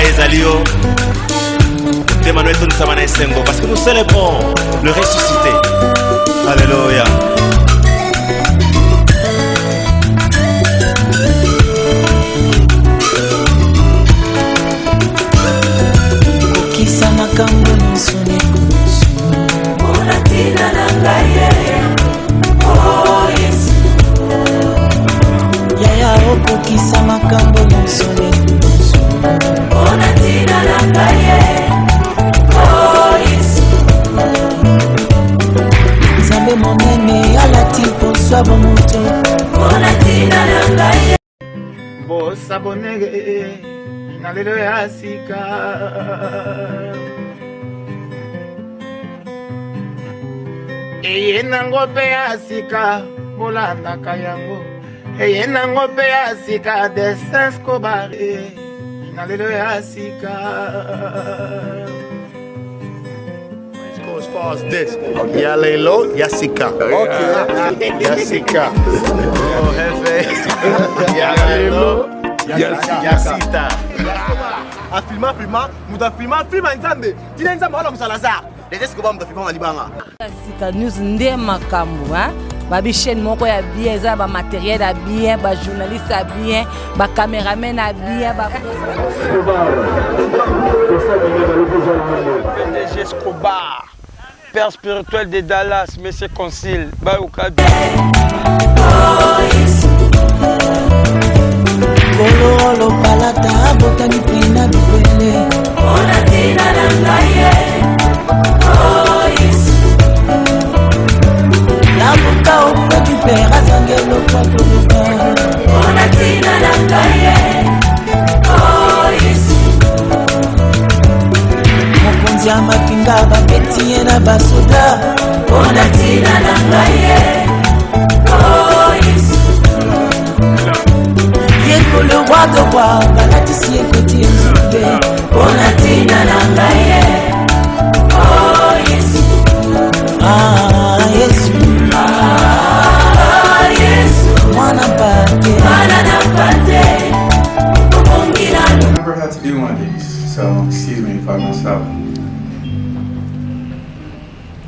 Ezalio. Emmanuel Tonisamana Esengo, parce que nous célébrons le ressuscité. Alléluia. Kokisa makambo nsone kusu. Ona tina nangaye. Oh Yesu. Yaya okokisa makambo nsone kusu. Ona tina nangaye. Zambe monene alati poswa bomoto ona tina nangaye bosa bonege na lelo ya sika eye nango pe ya sika bolanda kayango eye nango pe ya sika de Escobar na lelo ya sika. As far as this, Yalelo, Yasika. Okay. Yasika. Oh, jefe. Yalelo, Yasita. A filmar, muda filmar nzambe. Tina nzambe wala musalazar. Les Escobar muda filmar malibanga. Yasika news nde makambu, hein? Babi chaîne moko ya bien, ça ba matériel ya bien, ba journaliste ya bien, ba caméraman ya bien, ba PDG Escobar. Père spirituel de Dallas, Monsieur Concile, Baoukadi. Kololo palata botani pina bibele. Ona tina nangaye. Oh Yesu. La boka auprès du Père azangelo kwa koluka. Ona tina nangaye. Oh Yesu. Mokonzi ya mapinga bapeti na basoda. Ona tina nangaye. Oh Yesu. Yeko le roi de roi balatisi ekoti nzube. Ona tina nangaye. Oh Yesu. Ah Yesu. Ah Yesu. Mwana pate. Mwana na pate. I never had to do one of these, so excuse me if I mess up.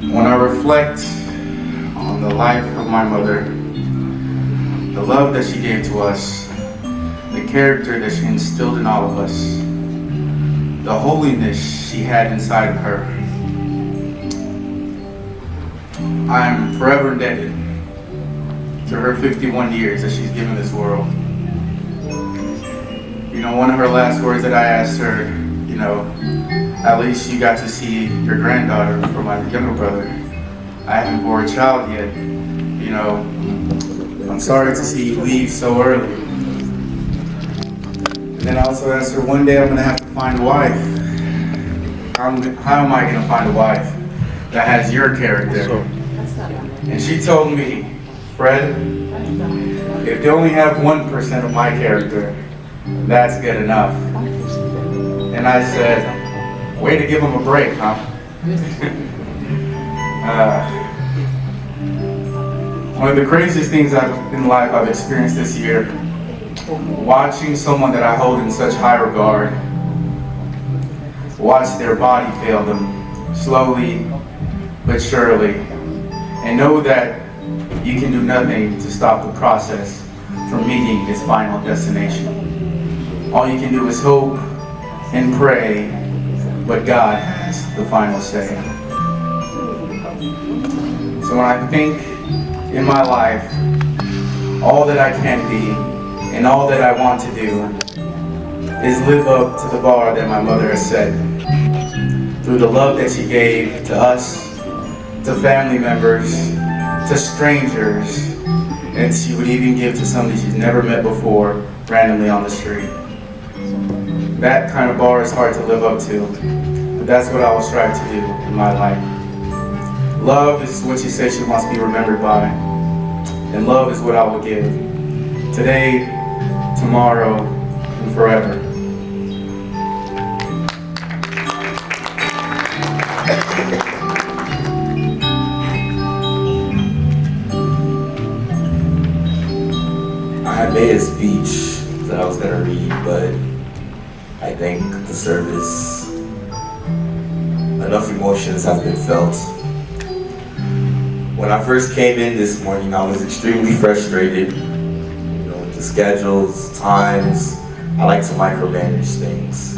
When I reflect on the life of my mother, the love that she gave to us, the character that she instilled in all of us, the holiness she had inside of her, I am forever indebted to her 51 years that she's given this world. You know, one of her last words that I asked her, you know, at least you got to see your granddaughter for my younger brother. I haven't born a child yet. You know, I'm sorry to see you leave so early. And then I also asked her, one day I'm gonna have to find a wife. How am I gonna find a wife that has your character? And she told me, Fred, if they only have 1% of my character, that's good enough. And I said, way to give them a break, huh? One of the craziest things in life I've experienced this year, watching someone that I hold in such high regard, watch their body fail them slowly but surely, and know that you can do nothing to stop the process from meeting its final destination. All you can do is hope and pray, but God has the final say. So when I think in my life, all that I can be and all that I want to do is live up to the bar that my mother has set. Through the love that she gave to us, to family members, to strangers, and she would even give to somebody she's never met before randomly on the street. That kind of bar is hard to live up to, but that's what I will strive to do in my life. Love is what she said she wants to be remembered by, and love is what I will give, today, tomorrow, and forever. I made a speech that I was going to read, but I think the service, enough emotions have been felt. When I first came in this morning, I was extremely frustrated, with the schedules, times. I like to micromanage things.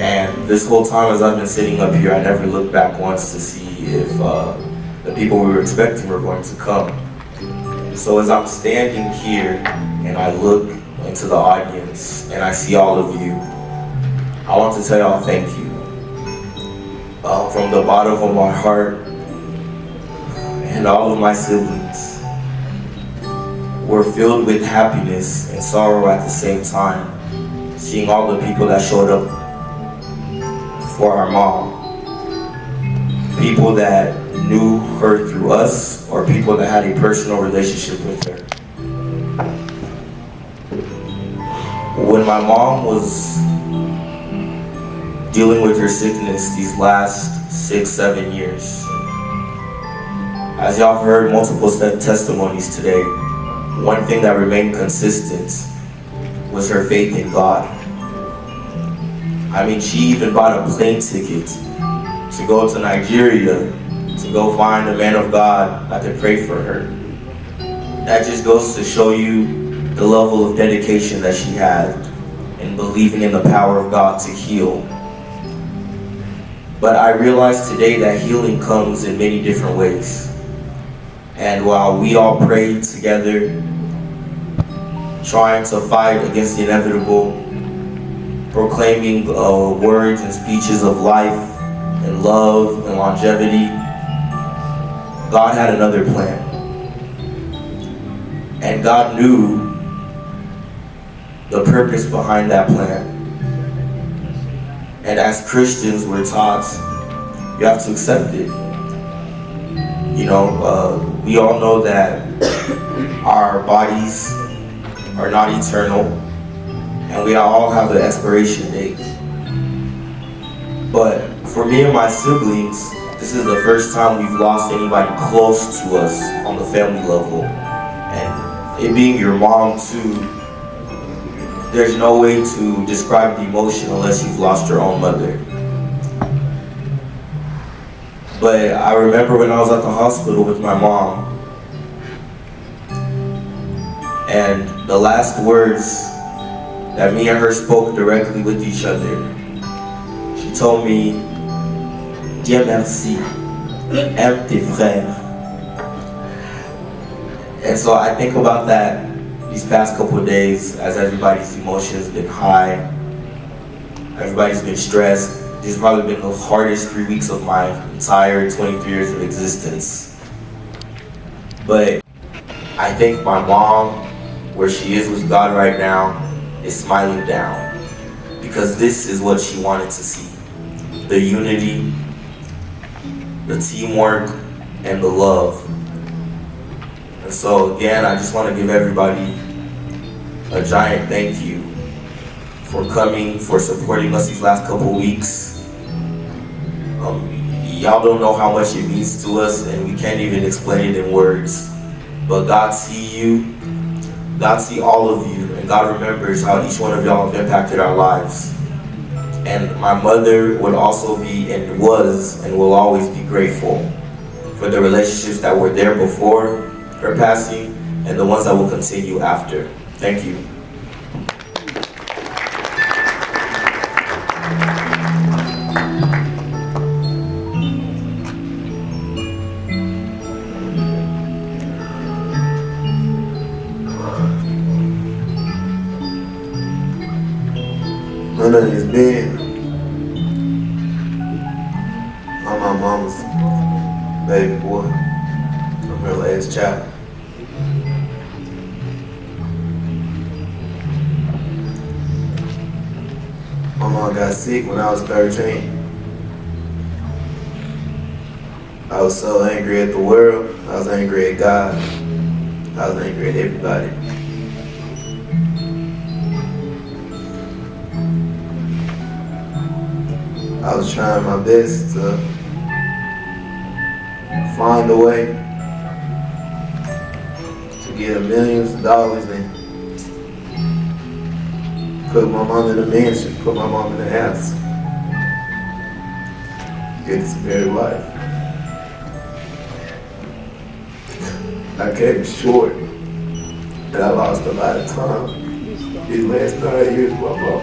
And this whole time as I've been sitting up here, I never looked back once to see if the people we were expecting were going to come. So as I'm standing here and I look into the audience and I see all of you, I want to tell y'all thank you. From the bottom of my heart, and all of my siblings were filled with happiness and sorrow at the same time, seeing all the people that showed up for our mom. People that knew her through us, or people that had a personal relationship with her. When my mom was dealing with her sickness these last 6-7 years, as y'all heard multiple testimonies today, one thing that remained consistent was her faith in God. I mean, she even bought a plane ticket to go to Nigeria to go find a man of God that could pray for her. That just goes to show you the level of dedication that she had in believing in the power of God to heal. But I realized today that healing comes in many different ways. And while we all prayed together, trying to fight against the inevitable, proclaiming words and speeches of life and love and longevity, God had another plan. And God knew the purpose behind that plan. And as Christians, we're taught you have to accept it. We all know that our bodies are not eternal, and we all have an expiration date. But for me and my siblings, this is the first time we've lost anybody close to us on the family level. And it being your mom too, there's no way to describe the emotion unless you've lost your own mother. But I remember when I was at the hospital with my mom, and the last words that me and her spoke directly with each other, she told me, Dieu merci, aime tes frères. And so I think about that these past couple of days as everybody's emotions been high, everybody's been stressed. This has probably been the hardest 3 weeks of my entire 23 years of existence. But I think my mom, where she is with God right now, is smiling down, because this is what she wanted to see. The unity, the teamwork, and the love. And so again, I just want to give everybody a giant thank you for coming, for supporting us these last couple weeks. Y'all don't know how much it means to us, and we can't even explain it in words. But God see you, God see all of you, and God remembers how each one of y'all have impacted our lives. And my mother would also be, and was, and will always be grateful for the relationships that were there before her passing, and the ones that will continue after. Thank you. My name is Ben. I'm my mama's baby boy. I'm her last child. My mom got sick when I was 13. I was so angry at the world. I was angry at God. I was angry at everybody. I was trying my best to find a way to get millions of dollars in. put my mom in a mansion, put my mom in a house. Get this married life. I came short, and I lost a lot of time these last 9 years with my mom.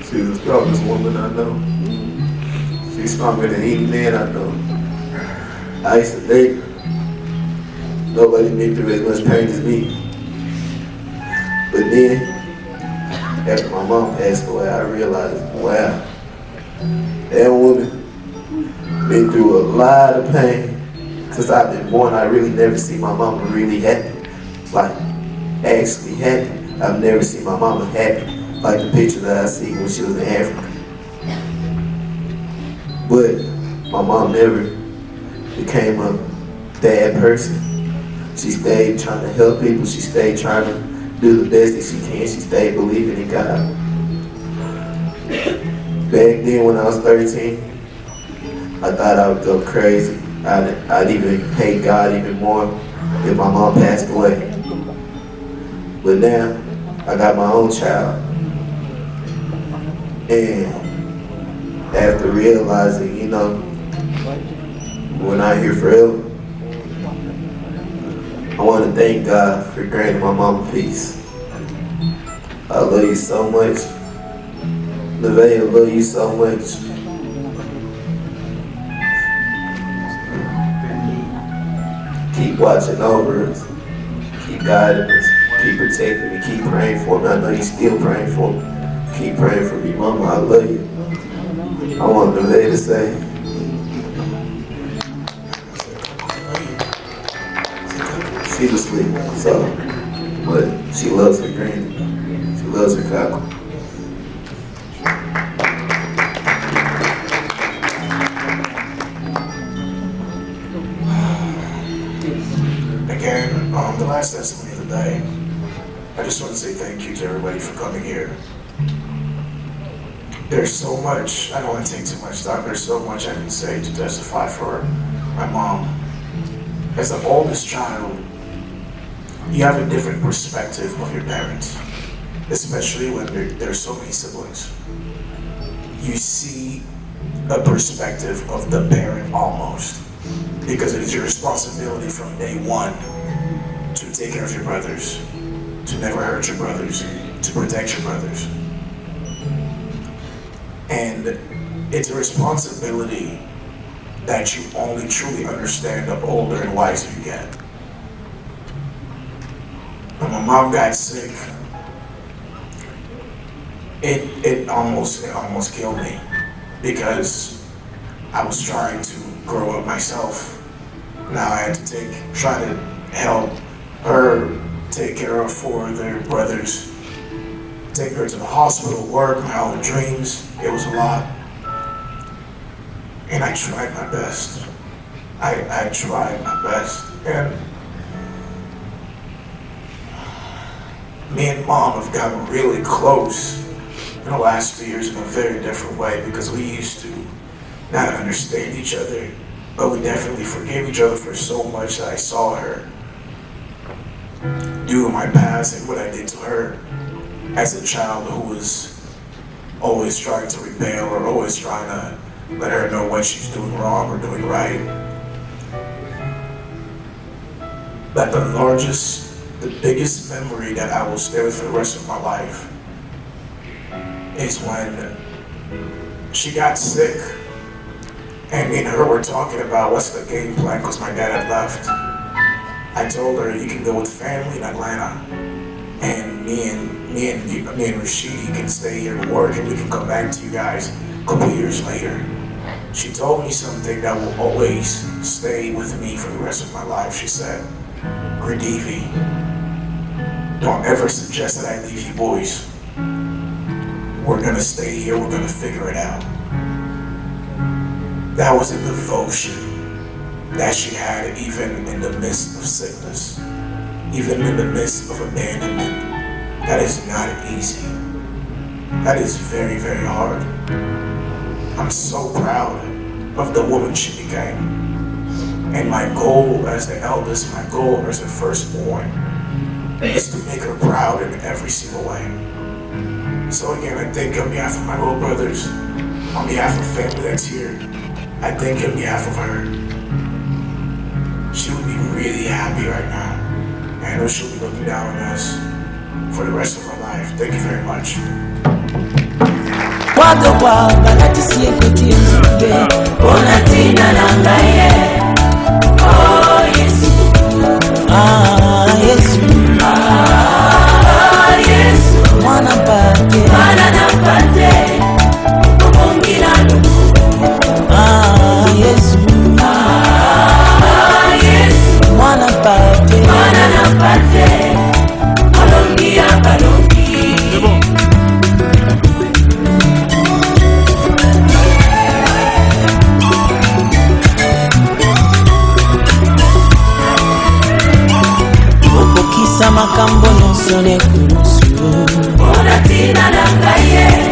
She's the strongest woman I know. She's stronger than any man I know. I used to date her. Nobody been through as much pain as me. But then, after my mom passed away, I realized, wow, that woman been through a lot of pain. Since I've been born, I really never seen my mama really happy. Like, actually happy. I've never seen my mama happy. Like the picture that I see when she was in Africa. But my mom never became a bad person. She stayed trying to help people. She stayed trying to do the best that she can. She stayed believing in God. Back then when I was 13, I thought I would go crazy. I'd even hate God even more if my mom passed away. But now, I got my own child. And after realizing, you know, we're not here forever, I want to thank God for granting my mama peace. I love you so much. Nevaeh, I love you so much. Keep watching over us. Keep guiding us. Keep protecting me. Keep praying for me. I know you're still praying for me. Keep praying for me, Mama. I love you. I want Nevaeh to say, she's asleep, so, but she loves her granny. She loves her cockle. Again, the last testimony of the day, I just want to say thank you to everybody for coming here. There's so much, I don't want to take too much time, there's so much I can say to testify for my mom. As the oldest child, you have a different perspective of your parents, especially when there's so many siblings. You see a perspective of the parent almost, because it is your responsibility from day one to take care of your brothers, to never hurt your brothers, to protect your brothers. And it's a responsibility that you only truly understand the older and wiser you get. When my mom got sick, it almost killed me, because I was trying to grow up myself. Now I had to try to help her take care of 4 of their brothers, take her to the hospital, work, my own dreams. It was a lot. And I tried my best. I tried my best. And me and Mom have gotten really close in the last 2 years in a very different way, because we used to not understand each other, but we definitely forgave each other for so much that I saw her do in my past and what I did to her as a child who was always trying to rebel or always trying to let her know what she's doing wrong or doing right. But the biggest memory that I will stay with for the rest of my life is when she got sick and me and her were talking about what's the game plan, because my dad had left. I told her, you can go with family in Atlanta, and me and Rashidi can stay here and work, and we can come back to you guys a couple years later. She told me something that will always stay with me for the rest of my life. She said, Gradivi, don't ever suggest that I leave you boys. We're gonna stay here, we're gonna figure it out. That was a devotion that she had even in the midst of sickness, even in the midst of abandonment. That is not easy. That is very, very hard. I'm so proud of the woman she became. And my goal as the eldest, my goal as the firstborn, is to make her proud in every single way. So again, I think on behalf of my little brothers, on behalf of family that's here, I think on behalf of her, she would be really happy right now. And I know she'll be looking down on us for the rest of her life. Thank you very much. Oh, yes. Ah, yes. Ah, yes. Mwana napate Mungina Ah, yes. Ah, yes. Mwana napate Malongia balongi. C'est bon. Makambo nyonso lekulusu Bona tina na ngaye